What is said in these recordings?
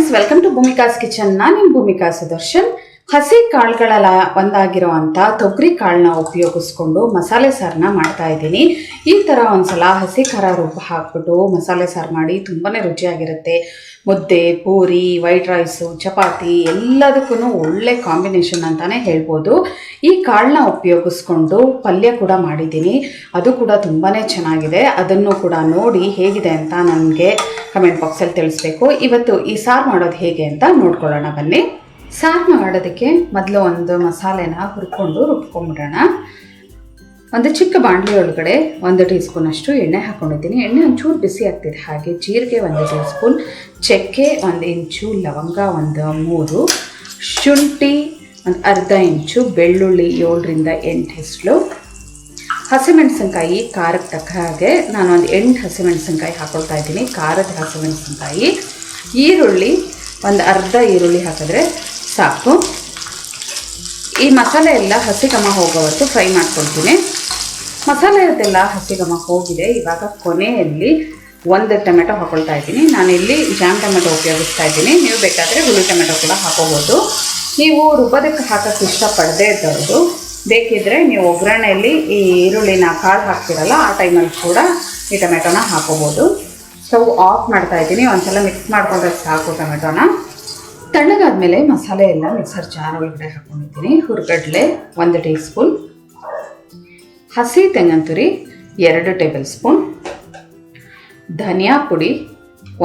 Friends, welcome to Bhoomika's kitchen. ನಾನು ನಿಮ್ಮ ಭೂಮಿಕಾ ಸುದರ್ಶನ್. ಹಸಿ ಕಾಳುಗಳ ಒಂದಾಗಿರುವಂಥ ತೊಗರಿ ಕಾಳನ್ನ ಉಪಯೋಗಿಸ್ಕೊಂಡು ಮಸಾಲೆ ಸಾರನ್ನ ಮಾಡ್ತಾ ಇದ್ದೀನಿ. ಈ ಥರ ಒಂದ್ಸಲ ಹಸಿ ಖಾರ ರುಬ್ಬ ಹಾಕ್ಬಿಟ್ಟು ಮಸಾಲೆ ಸಾರು ಮಾಡಿ ತುಂಬಾ ರುಚಿಯಾಗಿರುತ್ತೆ. ಮುದ್ದೆ, ಪೂರಿ, ವೈಟ್ ರೈಸು, ಚಪಾತಿ ಎಲ್ಲದಕ್ಕೂ ಒಳ್ಳೆ ಕಾಂಬಿನೇಷನ್ ಅಂತಲೇ ಹೇಳ್ಬೋದು. ಈ ಕಾಳನ್ನ ಉಪಯೋಗಿಸ್ಕೊಂಡು ಪಲ್ಯ ಕೂಡ ಮಾಡಿದ್ದೀನಿ, ಅದು ಕೂಡ ತುಂಬಾ ಚೆನ್ನಾಗಿದೆ. ಅದನ್ನು ಕೂಡ ನೋಡಿ ಹೇಗಿದೆ ಅಂತ ನನಗೆ ಕಮೆಂಟ್ ಬಾಕ್ಸಲ್ಲಿ ತಿಳಿಸ್ಬೇಕು. ಇವತ್ತು ಈ ಸಾರು ಮಾಡೋದು ಹೇಗೆ ಅಂತ ನೋಡ್ಕೊಳ್ಳೋಣ ಬನ್ನಿ. ಸಾರು ಮಾಡೋದಕ್ಕೆ ಮೊದಲು ಒಂದು ಮಸಾಲೆನ ಹುರ್ಕೊಂಡು ರುಬ್ಕೊಂಡ್ಬಿಡೋಣ. ಒಂದು ಚಿಕ್ಕ ಬಾಣಲಿ ಒಳಗಡೆ 1 ಟೀ ಸ್ಪೂನ್ ಅಷ್ಟು ಎಣ್ಣೆ ಹಾಕ್ಕೊಂಡಿದ್ದೀನಿ. ಎಣ್ಣೆ ಒಂಚೂರು ಬಿಸಿ ಆಗ್ತಿದೆ. ಹಾಗೆ ಜೀರಿಗೆ 1 ಟೀ ಸ್ಪೂನ್, ಚಕ್ಕೆ 1 ಇಂಚು, ಲವಂಗ 3, ಶುಂಠಿ 1/2 ಇಂಚು, ಬೆಳ್ಳುಳ್ಳಿ 7ರಿಂದ 8 ಹೆಸರು, ಹಸಿಮೆಣಸಿನ್ಕಾಯಿ ಖಾರಕ್ಕೆ ತಕ್ಕ ಹಾಗೆ ನಾನು ಒಂದು 8 ಹಸಿಮೆಣಸಿನ್ಕಾಯಿ ಹಾಕ್ಕೊಳ್ತಾ ಇದ್ದೀನಿ, ಖಾರದ ಹಸಿಮೆಣಸಿನ್ಕಾಯಿ. ಈರುಳ್ಳಿ ಒಂದು ಅರ್ಧ ಈರುಳ್ಳಿ ಹಾಕಿದ್ರೆ ಸಾಕು. ಈ ಮಸಾಲೆ ಎಲ್ಲ ಹಸಿ ಘಮ ಹೋಗೋವರೆಗೂ ಫ್ರೈ ಮಾಡ್ಕೊಳ್ತೀನಿ. ಮಸಾಲೆಯದೆಲ್ಲ ಹಸಿ ಘಮ ಹೋಗಿದೆ. ಇವಾಗ ಕೊನೆಯಲ್ಲಿ 1 ಟೊಮೆಟೊ ಹಾಕ್ಕೊಳ್ತಾ ಇದ್ದೀನಿ. ನಾನಿಲ್ಲಿ ಜಾಮ್ ಟೊಮೆಟೊ ಉಪಯೋಗಿಸ್ತಾ ಇದ್ದೀನಿ. ನೀವು ಬೇಕಾದರೆ ಹುಳಿ ಟೊಮೆಟೊ ಕೂಡ ಹಾಕೋಬೋದು. ನೀವು ರುಬ್ಬೋದಕ್ಕೆ ಹಾಕೋಕ್ಕೆ ಇಷ್ಟಪಡದೇ ಇದ್ದವರು ಬೇಕಿದ್ದರೆ ನೀವು ಒಗ್ಗರಣೆಯಲ್ಲಿ ಈ ಈರುಳ್ಳಿನ ಕಾಳು ಹಾಕ್ತಿರಲ್ಲ, ಆ ಟೈಮಲ್ಲಿ ಕೂಡ ಈ ಟೊಮೆಟೊನ ಹಾಕೋಬೋದು. ಸ್ಟವ್ ಆಫ್ ಮಾಡ್ತಾ ಇದ್ದೀನಿ. ಒಂದ್ಸಲ ಮಿಕ್ಸ್ ಮಾಡಿಕೊಂಡ್ರೆ ಸಾಕು ಟೊಮೆಟೊನ. ತಣ್ಣಗಾದ್ಮೇಲೆ ಮಸಾಲೆ ಎಲ್ಲ ಮಿಕ್ಸರ್ ಜಾರ್ ಒಳಗಡೆ ಹಾಕ್ಕೊಂಡಿದ್ದೀನಿ. ಹುರ್ಗಡ್ಲೆ 1 ಟೀ ಸ್ಪೂನ್, ಹಸಿ ತೆಂಗಿನ ತುರಿ 2 ಟೇಬಲ್ ಸ್ಪೂನ್, ಧನಿಯಾ ಪುಡಿ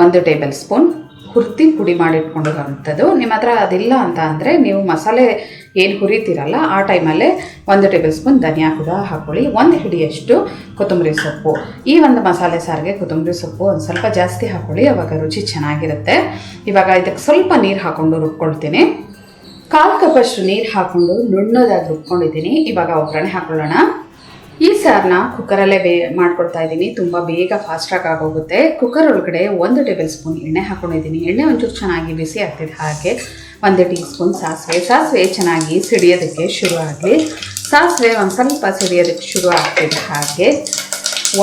1 ಟೇಬಲ್ ಸ್ಪೂನ್, ಹುರ್ತಿ ಪುಡಿ ಮಾಡಿಟ್ಕೊಂಡಿರೋವಂಥದ್ದು. ನಿಮ್ಮ ಹತ್ರ ಅದಿಲ್ಲ ಅಂತ ಅಂದರೆ ನೀವು ಮಸಾಲೆ ಏನು ಹುರಿತೀರಲ್ಲ ಆ ಟೈಮಲ್ಲೇ 1 ಟೇಬಲ್ ಸ್ಪೂನ್ ಧನಿಯಾ ಕೂಡ ಹಾಕ್ಕೊಳ್ಳಿ. 1 ಹಿಡಿಯಷ್ಟು ಕೊತ್ತಂಬರಿ ಸೊಪ್ಪು. ಈ ಒಂದು ಮಸಾಲೆ ಸಾರಿಗೆ ಕೊತ್ತಂಬರಿ ಸೊಪ್ಪು ಒಂದು ಸ್ವಲ್ಪ ಜಾಸ್ತಿ ಹಾಕ್ಕೊಳ್ಳಿ, ಆವಾಗ ರುಚಿ ಚೆನ್ನಾಗಿರುತ್ತೆ. ಇವಾಗ ಇದಕ್ಕೆ ಸ್ವಲ್ಪ ನೀರು ಹಾಕ್ಕೊಂಡು ರುಬ್ಕೊಳ್ತೀನಿ. 1/4 ಕಪ್ಪಷ್ಟು ನೀರು ಹಾಕ್ಕೊಂಡು ನುಣ್ಣದಾಗಿ ರುಬ್ಕೊಂಡಿದ್ದೀನಿ. ಇವಾಗ ಒಗ್ಗರಣೆ ಹಾಕ್ಕೊಳ್ಳೋಣ. ಈ ಸಾರನ್ನ ಕುಕ್ಕರಲ್ಲೇ ಮಾಡ್ಕೊಳ್ತಾ ಇದ್ದೀನಿ. ತುಂಬ ಬೇಗ ಫಾಸ್ಟಾಗಿ ಆಗೋಗುತ್ತೆ. ಕುಕ್ಕರ್ ಒಳಗಡೆ 1 ಟೇಬಲ್ ಸ್ಪೂನ್ ಎಣ್ಣೆ ಹಾಕ್ಕೊಂಡಿದ್ದೀನಿ. ಎಣ್ಣೆ ಒಂಚೂರು ಚೆನ್ನಾಗಿ ಬಿಸಿ ಆಗ್ತಿದೆ. ಹಾಗೆ 1 ಟೀ ಸ್ಪೂನ್ ಸಾಸಿವೆ ಚೆನ್ನಾಗಿ ಸಿಡಿಯೋದಕ್ಕೆ ಶುರು ಆಗಲಿ. ಸಾಸಿವೆ ಒಂದು ಸ್ವಲ್ಪ ಸಿಡಿಯೋದಕ್ಕೆ ಶುರು ಆಗ್ತಿದೆ. ಹಾಗೆ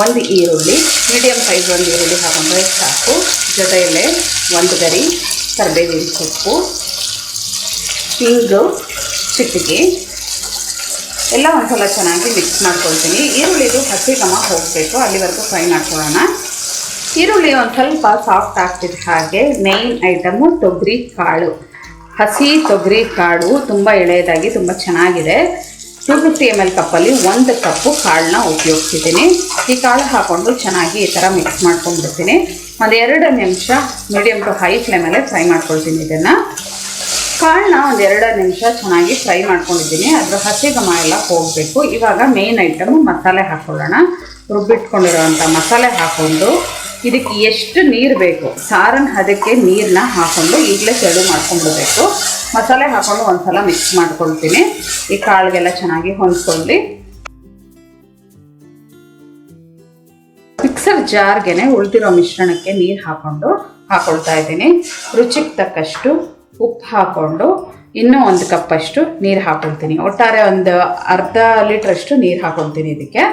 1 ಈರುಳ್ಳಿ, ಮೀಡಿಯಮ್ ಸೈಜ್ 1 ಈರುಳ್ಳಿ ಹಾಕೊಂಡ್ರೆ ಸಾಕು. ಜೊತೆಯಲ್ಲೇ 1 ಗರಿ ಕರಿಬೇವಿನ ಸೊಪ್ಪು, ಹಿಂಗು, ಚಿಟಿಕೆ ಎಲ್ಲ ಒಂದ್ಸಲ ಚೆನ್ನಾಗಿ ಮಿಕ್ಸ್ ಮಾಡ್ಕೊಳ್ತೀನಿ. ಈರುಳ್ಳಿದು ಹಸಿ ಘಮ ಹೋಗಬೇಕು, ಅಲ್ಲಿವರೆಗೂ ಫ್ರೈ ಮಾಡ್ಕೊಳ್ಳೋಣ. ಈರುಳ್ಳಿ ಒಂದು ಸ್ವಲ್ಪ ಸಾಫ್ಟ್ ಆಗ್ತಿದೆ. ಹಾಗೆ ಮೇಯ್ನ್ ಐಟಮು ತೊಗರಿ ಕಾಳು. ಹಸಿ ತೊಗರಿ ಕಾಳು ತುಂಬ ಎಳೆಯದಾಗಿ ತುಂಬ ಚೆನ್ನಾಗಿದೆ. 250 ml ಕಪ್ಪಲ್ಲಿ 1 ಕಪ್ಪು ಕಾಳನ್ನ ಉಪಯೋಗಿಸಿದ್ದೀನಿ. ಈ ಕಾಳು ಹಾಕ್ಕೊಂಡು ಚೆನ್ನಾಗಿ ಈ ಥರ ಮಿಕ್ಸ್ ಮಾಡ್ಕೊಂಡ್ಬಿಡ್ತೀನಿ. ಒಂದು 2 ನಿಮಿಷ ಮೀಡಿಯಮ್ ಟು ಹೈ ಫ್ಲೇಮಲ್ಲೇ ಫ್ರೈ ಮಾಡ್ಕೊಳ್ತೀನಿ. ಇದನ್ನು ಕಾಳನ್ನ ಒಂದು 2 ನಿಮಿಷ ಚೆನ್ನಾಗಿ ಫ್ರೈ ಮಾಡ್ಕೊಂಡಿದ್ದೀನಿ. ಅದರ ಹಸಿ ಘಮ ಎಲ್ಲ ಹೋಗಬೇಕು. ಇವಾಗ ಮೇನ್ ಐಟಮು ಮಸಾಲೆ ಹಾಕ್ಕೊಳ್ಳೋಣ. ರುಬ್ಬಿಟ್ಕೊಂಡಿರೋವಂಥ ಮಸಾಲೆ ಹಾಕ್ಕೊಂಡು ಇದಕ್ಕೆ ಎಷ್ಟು ನೀರು ಬೇಕು ಸಾರನ್ನ ಅದಕ್ಕೆ ನೀರನ್ನ ಹಾಕ್ಕೊಂಡು ಈಗಲೇ ತೆಳು ಮಾಡ್ಕೊಂಡ್ಬಿಡ್ಬೇಕು. ಮಸಾಲೆ ಹಾಕ್ಕೊಂಡು ಒಂದ್ಸಲ ಮಿಕ್ಸ್ ಮಾಡ್ಕೊಳ್ತೀನಿ. ಈ ಕಾಳಿಗೆಲ್ಲ ಚೆನ್ನಾಗಿ ಹೊಂದ್ಕೊಳ್ಳಿ. ಮಿಕ್ಸರ್ ಜಾರ್ಗೆ ಉಳಿದಿರೋ ಮಿಶ್ರಣಕ್ಕೆ ನೀರು ಹಾಕ್ಕೊಳ್ತಾ ಇದ್ದೀನಿ. ರುಚಿಗೆ ತಕ್ಕಷ್ಟು ಉಪ್ಪು ಹಾಕ್ಕೊಂಡು ಇನ್ನೂ 1 ಕಪ್ಪಷ್ಟು ನೀರು ಹಾಕ್ಕೊಳ್ತೀನಿ. ಒಟ್ಟಾರೆ ಒಂದು ಅರ್ಧ ಲೀಟ್ರಷ್ಟು ನೀರು ಹಾಕ್ಕೊಳ್ತೀನಿ. ಇದಕ್ಕೆ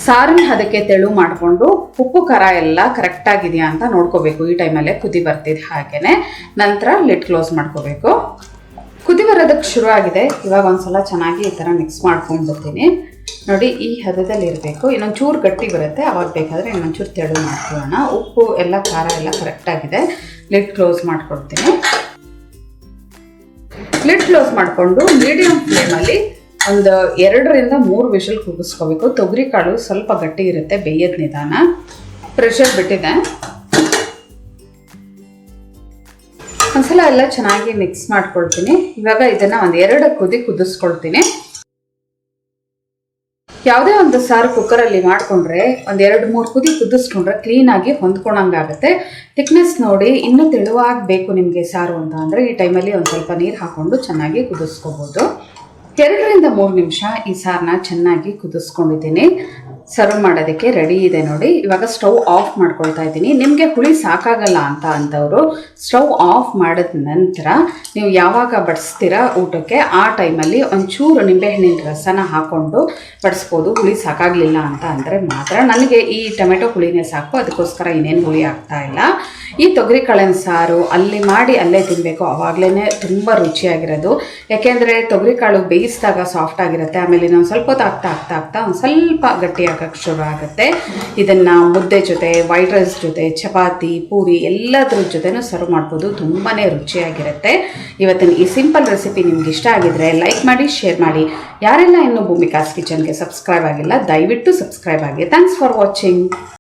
ಸಾರಿನ ಅದಕ್ಕೆ ತೆಳು ಮಾಡಿಕೊಂಡು ಉಪ್ಪು ಖಾರ ಎಲ್ಲ ಕರೆಕ್ಟಾಗಿದೆಯಾ ಅಂತ ನೋಡ್ಕೋಬೇಕು. ಈ ಟೈಮಲ್ಲೇ ಕುದಿ ಬರ್ತಿದೆ. ಹಾಗೆಯೇ ನಂತರ ಲಿಡ್ ಕ್ಲೋಸ್ ಮಾಡ್ಕೋಬೇಕು. ಕುದಿ ಬರೋದಕ್ಕೆ ಶುರು ಆಗಿದೆ. ಇವಾಗ ಒಂದ್ಸಲ ಚೆನ್ನಾಗಿ ಈ ಥರ ಮಿಕ್ಸ್ ಮಾಡ್ಕೊಂಡ್ಬಿಡ್ತೀನಿ. ನೋಡಿ, ಈ ಹದದಲ್ಲಿ ಇರಬೇಕು. ಇನ್ನೊಂದು ಚೂರು ಗಟ್ಟಿ ಬರುತ್ತೆ, ಅವಾಗ ಬೇಕಾದರೆ ಇನ್ನೊಂಚೂರು ತೆಳು ಮಾಡ್ಕೊಳ್ಳೋಣ. ಉಪ್ಪು ಎಲ್ಲ ಖಾರ ಎಲ್ಲ ಕರೆಕ್ಟಾಗಿದೆ. ಲಿಡ್ ಕ್ಲೋಸ್ ಮಾಡ್ಕೊಳ್ತೀನಿ. ಲಿಡ್ ಕ್ಲೋಸ್ ಮಾಡಿಕೊಂಡು ಮೀಡಿಯಂ ಫ್ಲೇಮಲ್ಲಿ ಒಂದು 2ರಿಂದ 3 ವಿಷಲ್ ಕೂಗಿಸ್ಕೋಬೇಕು. ತೊಗರಿ ಕಾಳು ಸ್ವಲ್ಪ ಗಟ್ಟಿ ಇರುತ್ತೆ, ಬೇಯೋದು ನಿಧಾನ. ಪ್ರೆಷರ್ ಬಿಟ್ಟಿದೆ. ಒಂದ್ಸಲ ಎಲ್ಲ ಚೆನ್ನಾಗಿ ಮಿಕ್ಸ್ ಮಾಡ್ಕೊಳ್ತೀನಿ. ಇವಾಗ ಇದನ್ನು ಒಂದು 2 ಕುದಿ ಕುದಿಸ್ಕೊಳ್ತೀನಿ. ಯಾವುದೇ ಒಂದು ಸಾರು ಕುಕ್ಕರಲ್ಲಿ ಮಾಡಿಕೊಂಡ್ರೆ ಒಂದು 2-3 ಕುದಿ ಕುದಿಸ್ಕೊಂಡ್ರೆ ಕ್ಲೀನಾಗಿ ಹೊಂದ್ಕೊಂಡಂಗಾಗುತ್ತೆ. ಥಿಕ್ನೆಸ್ ನೋಡಿ, ಇನ್ನೂ ತೆಳುವಾಗಬೇಕು ನಿಮಗೆ ಸಾರು ಅಂತ ಅಂದರೆ ಈ ಟೈಮಲ್ಲಿ ಒಂದು ಸ್ವಲ್ಪ ನೀರು ಹಾಕ್ಕೊಂಡು ಚೆನ್ನಾಗಿ ಕುದಿಸ್ಕೋಬೋದು. 2ರಿಂದ 3 ನಿಮಿಷ ಈ ಸಾರನ್ನ ಚೆನ್ನಾಗಿ ಕುದಿಸ್ಕೊಂಡಿದ್ದೀನಿ. ಸರ್ವ್ ಮಾಡೋದಕ್ಕೆ ರೆಡಿ ಇದೆ ನೋಡಿ. ಇವಾಗ ಸ್ಟವ್ ಆಫ್ ಮಾಡ್ಕೊಳ್ತಾ ಇದ್ದೀನಿ. ನಿಮಗೆ ಹುಳಿ ಸಾಕಾಗಲ್ಲ ಅಂತವರು ಸ್ಟವ್ ಆಫ್ ಮಾಡಿದ ನಂತರ ನೀವು ಯಾವಾಗ ಬಡಿಸ್ತೀರಾ ಊಟಕ್ಕೆ ಆ ಟೈಮಲ್ಲಿ ಒಂಚೂರು ನಿಂಬೆಹಣ್ಣಿನ ರಸನ ಹಾಕ್ಕೊಂಡು ಬಡಿಸ್ಬೋದು. ಹುಳಿ ಸಾಕಾಗಲಿಲ್ಲ ಅಂತ ಅಂದರೆ ಮಾತ್ರ. ನನಗೆ ಈ ಟೊಮೆಟೊ ಹುಳಿನೇ ಸಾಕು, ಅದಕ್ಕೋಸ್ಕರ ಇನ್ನೇನು ಹುಳಿ ಆಗ್ತಾ ಇಲ್ಲ. ಈ ತೊಗರಿ ಕಾಳಿನ ಸಾರು ಅಲ್ಲಿ ಮಾಡಿ ಅಲ್ಲೇ ತಿನ್ನಬೇಕು, ಆವಾಗಲೇ ತುಂಬ ರುಚಿಯಾಗಿರೋದು. ಯಾಕೆಂದರೆ ತೊಗರಿ ಕಾಳು ಬೇಯಿಸಿದಾಗ ಸಾಫ್ಟ್ ಆಗಿರುತ್ತೆ, ಆಮೇಲೆ ಇನ್ನೊಂದು ಸ್ವಲ್ಪ ಹೊತ್ತು ಆಗ್ತಾ ಒಂದು ಸ್ವಲ್ಪ ಗಟ್ಟಿಯಾಗಕ್ಕೆ ಶುರು ಆಗುತ್ತೆ. ಇದನ್ನು ಮುದ್ದೆ ಜೊತೆ, ವೈಟ್ ರೈಸ್ ಜೊತೆ, ಚಪಾತಿ, ಪೂರಿ ಎಲ್ಲದ್ರ ಜೊತೆನೂ ಸರ್ವ್ ಮಾಡ್ಬೋದು. ತುಂಬಾ ರುಚಿಯಾಗಿರುತ್ತೆ. ಇವತ್ತಿನ ಈ ಸಿಂಪಲ್ ರೆಸಿಪಿ ನಿಮ್ಗೆ ಇಷ್ಟ ಆಗಿದ್ರೆ ಲೈಕ್ ಮಾಡಿ, ಶೇರ್ ಮಾಡಿ. ಯಾರೆಲ್ಲ ಇನ್ನೂ ಭೂಮಿಕಾಸ್ ಕಿಚನ್ಗೆ ಸಬ್ಸ್ಕ್ರೈಬ್ ಆಗಿಲ್ಲ ದಯವಿಟ್ಟು ಸಬ್ಸ್ಕ್ರೈಬ್ ಆಗಿ. Thanks for watching.